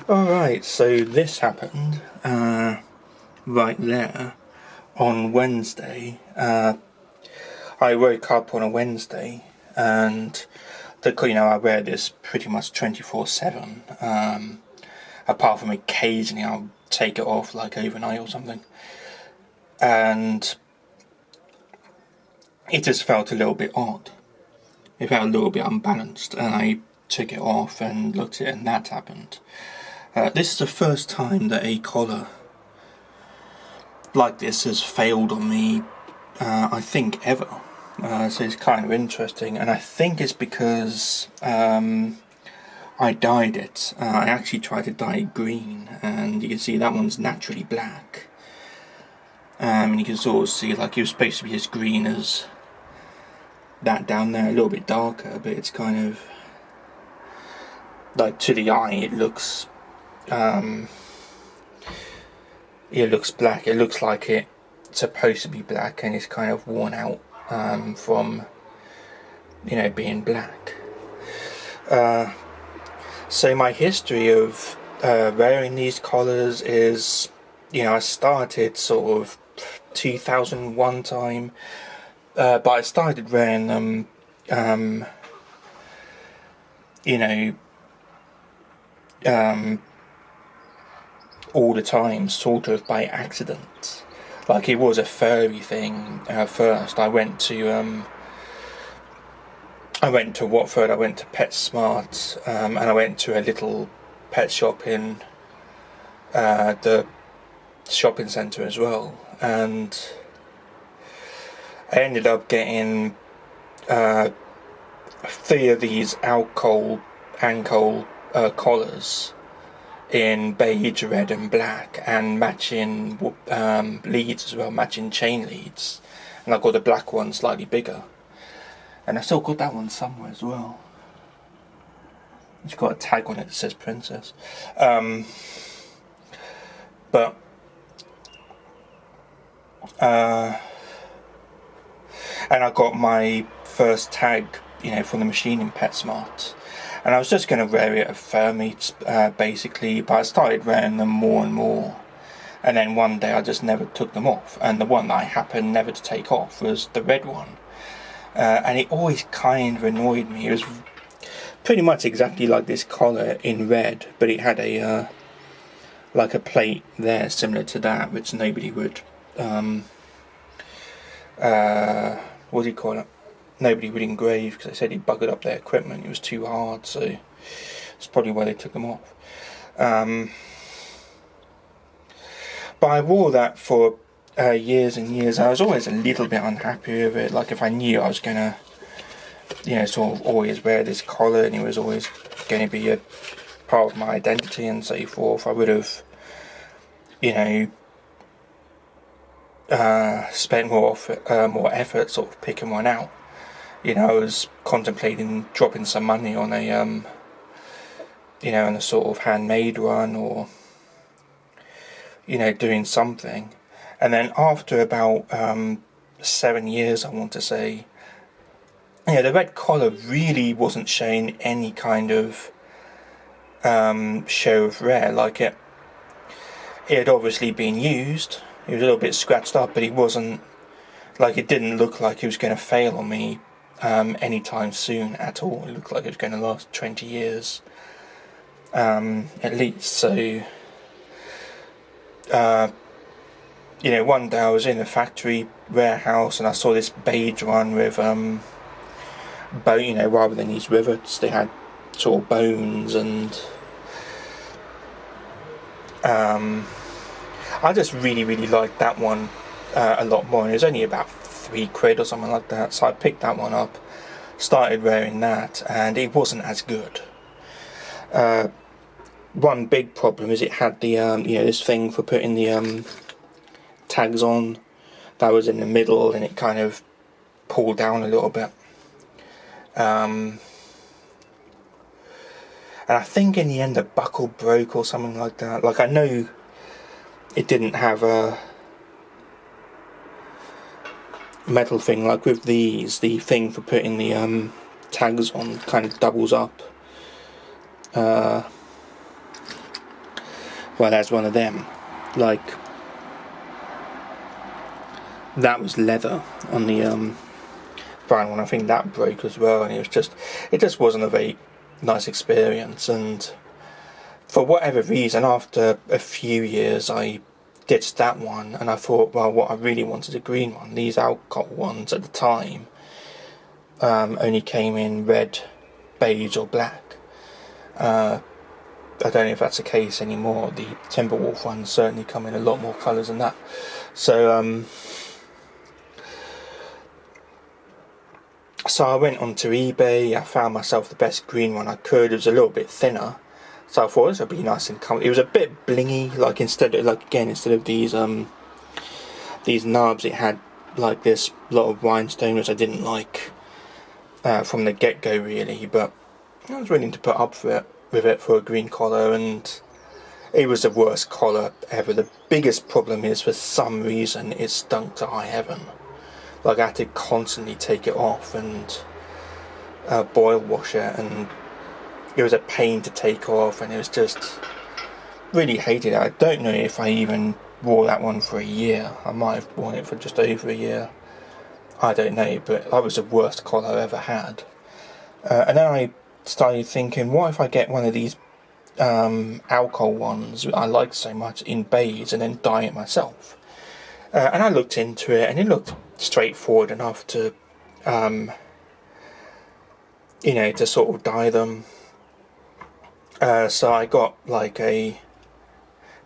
Alright, so this happened right there on Wednesday. I woke up on a Wednesday and I wear this pretty much 24/7. Apart from occasionally I'll take it off like overnight or something. And it just felt a little bit odd. It felt a little bit unbalanced, and I took it off and looked at it, and that happened. This is the first time that a collar like this has failed on me, I think, ever. So it's kind of interesting, and I think it's because I dyed it. I actually tried to dye it green, and you can see that one's naturally black. And you can sort of see, like, it was supposed to be as green as that down there, a little bit darker, but it's kind of, like, to the eye, it looks black. It looks like it's supposed to be black, and it's kind of worn out from, being black. So my history of wearing these collars is, I started sort of 2001 time, but I started wearing them, all the time, sort of by accident. Like, it was a furry thing first. I went to Watford. I went to PetSmart, and I went to a little pet shop in the shopping centre as well. And I ended up getting 3 of these ankle collars in beige, red and black, and matching leads as well, matching chain leads. And I got the black one slightly bigger, and I still got that one somewhere as well. It's got a tag on it that says Princess. And I got my first tag, from the machine in PetSmart. And I was just going to wear it at fur meets, basically, but I started wearing them more and more. And then one day I just never took them off. And the one that I happened never to take off was the red one. And it always kind of annoyed me. It was pretty much exactly like this collar in red, but it had a plate there similar to that, which nobody would, what do you call it? Nobody would engrave, because they said it buggered up their equipment. It was too hard, so that's probably why they took them off. But I wore that for years and years. I was always a little bit unhappy with it. Like, if I knew I was gonna, sort of always wear this collar, and it was always going to be a part of my identity and so forth, I would have, spent more effort sort of picking one out. I was contemplating dropping some money on a, on a sort of handmade one, or, doing something. And then after about 7 years, I want to say, the red collar really wasn't showing any kind of show of wear. Like, it had obviously been used. It was a little bit scratched up, but it wasn't, like, it didn't look like it was going to fail on me anytime soon at all. It looked like it was going to last 20 years at least. So one day I was in a factory warehouse, and I saw this beige one with rather than these rivets, they had sort of bones, and I just really liked that one a lot more. And it was only about £3 or something like that, so I picked that one up, started wearing that, and it wasn't as good. One big problem is it had the this thing for putting the tags on that was in the middle, and it kind of pulled down a little bit. And I think in the end the buckle broke or something like that. Like, I know it didn't have a metal thing like with these. The thing for putting the tags on kind of doubles up. well, there's one of them. Like, that was leather on the brown one. I think that broke as well, and it just wasn't a very nice experience. And for whatever reason, after a few years, I ditched that one, and I thought, well, what I really wanted is a green one. These alcohol ones at the time only came in red, beige or black. I don't know if that's the case anymore. The Timberwolf ones certainly come in a lot more colours than that. So so I went onto eBay. I found myself the best green one I could. It was a little bit thinner, so I thought this would be nice and comfy. It was a bit blingy, like instead of these knobs, it had like this lot of rhinestone, which I didn't like from the get-go really, but I was willing to put up with it for a green collar, and it was the worst collar ever. The biggest problem is, for some reason, it stunk to high heaven. Like, I had to constantly take it off and boil wash it, and it was a pain to take off, and it was just really hated it. I don't know if I even wore that one for a year. I might have worn it for just over a year. I don't know, but that was the worst collar I ever had. And then I started thinking, what if I get one of these alcohol ones I like so much in beige, and then dye it myself? And I looked into it, and it looked straightforward enough to to sort of dye them. So I got like a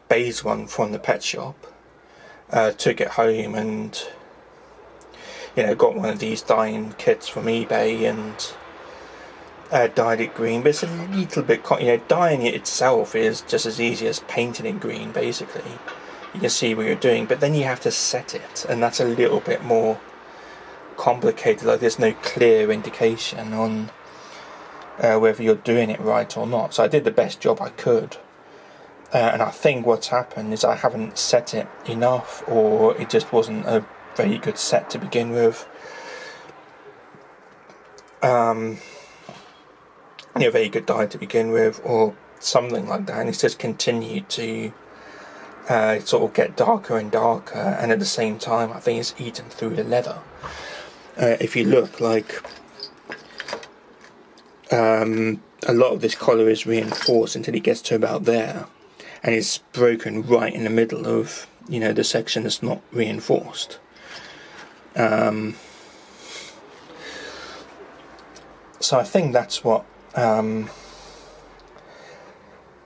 beige one from the pet shop, took it home, and got one of these dyeing kits from eBay, and dyed it green. But it's a little bit dyeing it itself is just as easy as painting it green. Basically, you can see what you're doing, but then you have to set it, and that's a little bit more complicated. Like, there's no clear indication on whether you're doing it right or not. So I did the best job I could, and I think what's happened is I haven't set it enough, or it just wasn't a very good set to begin with. Very good dye to begin with, or something like that, and it's just continued to sort of get darker and darker, and at the same time I think it's eaten through the leather. If you look, like a lot of this collar is reinforced until it gets to about there, and it's broken right in the middle of the section that's not reinforced. So I think that's what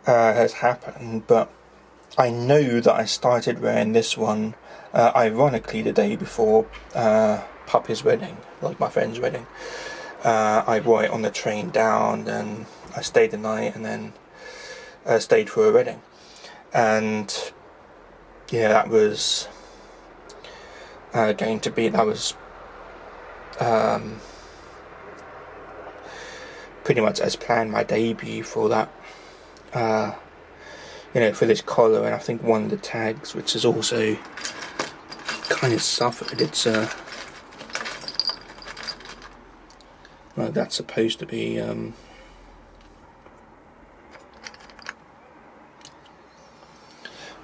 has happened, but I know that I started wearing this one ironically the day before Puppy's wedding, like my friend's wedding. I wore it on the train down, and I stayed the night, and then stayed for a wedding. And that was pretty much as planned, my debut for that, for this collar. And I think one of the tags, which has also kind of suffered, it's well, that's supposed to be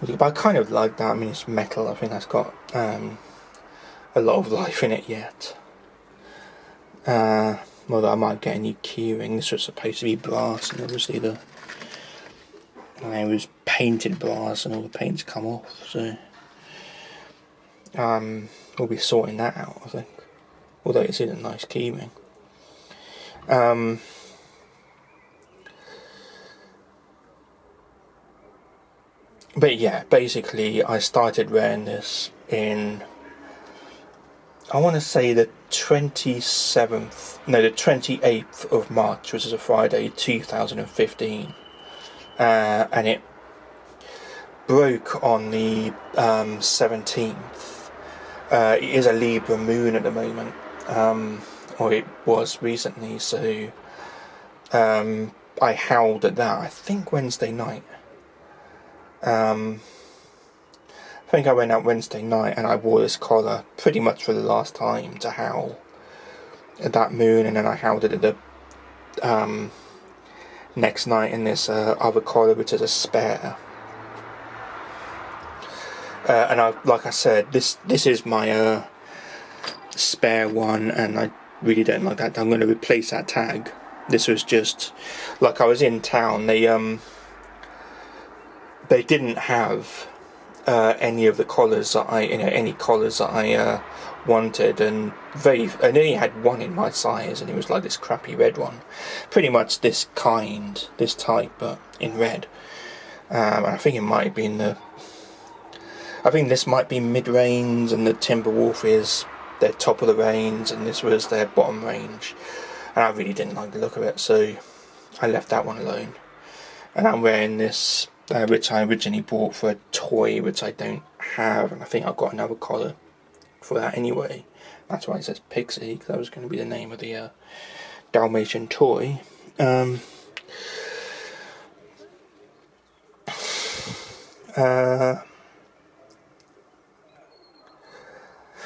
but I kind of like that. I mean, it's metal. I think that's got a lot of life in it yet. Well, I might get a new keyring. This was supposed to be brass, and obviously it was painted brass, and all the paint's come off. So we'll be sorting that out, I think. Although it's in a nice keyring. But yeah, basically I started wearing this in, I want to say the 28th of March, which is a Friday, 2015. And it broke on the 17th. It is a Libra moon at the moment, or it was recently, so I howled at that, I think Wednesday night. I think I went out Wednesday night, and I wore this collar pretty much for the last time to howl at that moon, and then I howled it at the next night in this other collar, which is a spair. and like I said, this is my spare one, and I really don't like that. I'm going to replace that tag. This was just like I was in town. They didn't have any of the collars that any collars that I wanted, and I only had one in my size, and it was like this crappy red one, pretty much this type, but in red. And I think it might be I think this might be mid-range, and the Timberwolf is their top of the range, and this was their bottom range, and I really didn't like the look of it, so I left that one alone. And I'm wearing this, which I originally bought for a toy, which I don't have, and I think I've got another collar for that anyway. That's why it says Pixie, because that was going to be the name of the Dalmatian toy.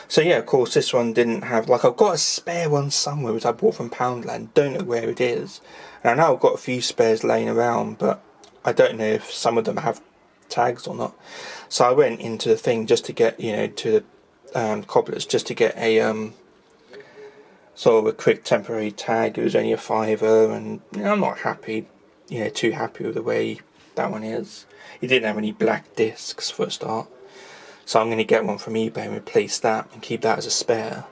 So yeah, of course, this one didn't have, like, I've got a spare one somewhere which I bought from Poundland, don't know where it is, and I know I've got a few spares laying around, but I don't know if some of them have tags or not. So I went into the thing just to get, to the cobblers, just to get a sort of a quick temporary tag. It was only a £5, and I'm not happy, too happy with the way that one is. It didn't have any black discs for a start. So I'm going to get one from eBay and replace that and keep that as a spare.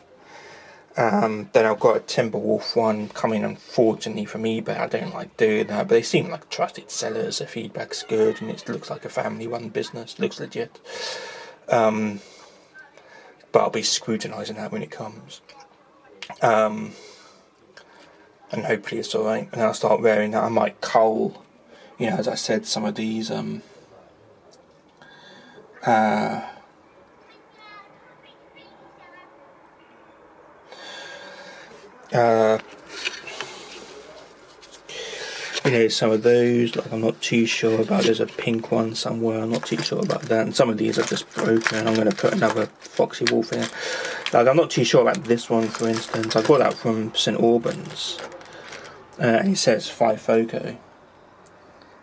Then I've got a Timberwolf one coming, unfortunately, from eBay. I don't like doing that, but they seem like trusted sellers. Their feedback's good, and it looks like a family-run business. Looks legit. But I'll be scrutinising that when it comes. And hopefully it's alright. And I'll start wearing that. I might cull, as I said, some of these some of those, like, I'm not too sure about. There's a pink one somewhere, I'm not too sure about that, and some of these are just broken. I'm going to put another Foxy Wolf in. Like, I'm not too sure about this one, for instance. I got that from St Albans, and it says 5 Foco.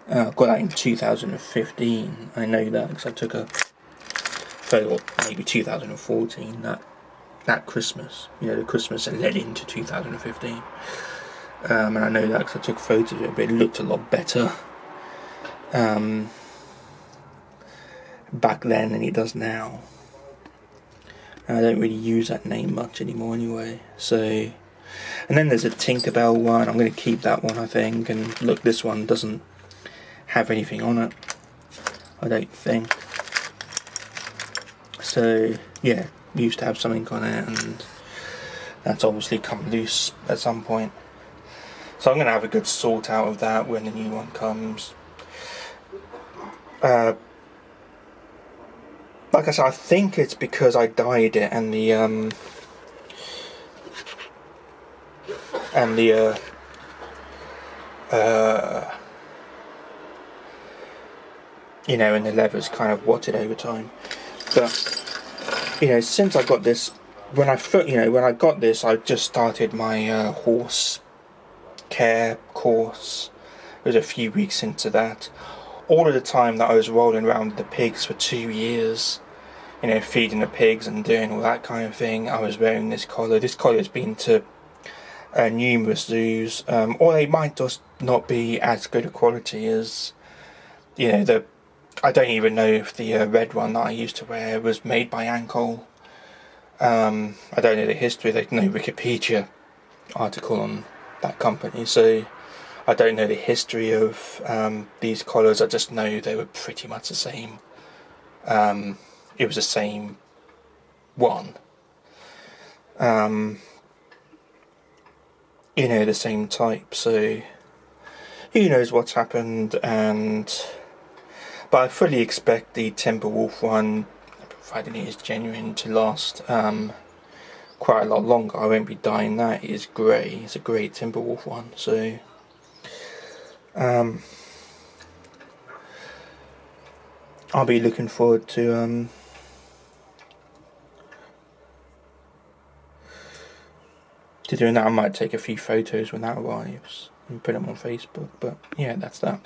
I got that in 2015, I know that, because I took a photo, or maybe 2014, that Christmas, the Christmas that led into 2015. And I know that because I took photos of it, but it looked a lot better back then than it does now. And I don't really use that name much anymore anyway. So, and then there's a Tinkerbell one. I'm going to keep that one, I think. And look, this one doesn't have anything on it, I don't think. So yeah, we used to have something on it, and that's obviously come loose at some point. So I'm going to have a good sort out of that when the new one comes. Like I said, I think it's because I dyed it, and the and the leather's kind of watted over time. But since I got this, when I got this, I just started my horse care course. It was a few weeks into that. All of the time that I was rolling around with the pigs for 2 years, feeding the pigs and doing all that kind of thing, I was wearing this collar. This collar has been to numerous zoos, or they might just not be as good a quality as, I don't even know if the red one that I used to wear was made by Ankle. I don't know the history. There's no Wikipedia article on that company, so I don't know the history of these collars. I just know they were pretty much the same. It was the same one. The same type. So who knows what's happened? But I fully expect the Timberwolf one, provided it is genuine, to last quite a lot longer. I won't be dyeing that. It is grey. It's a grey Timberwolf one. So I'll be looking forward to doing that. I might take a few photos when that arrives and put them on Facebook. But yeah, that's that.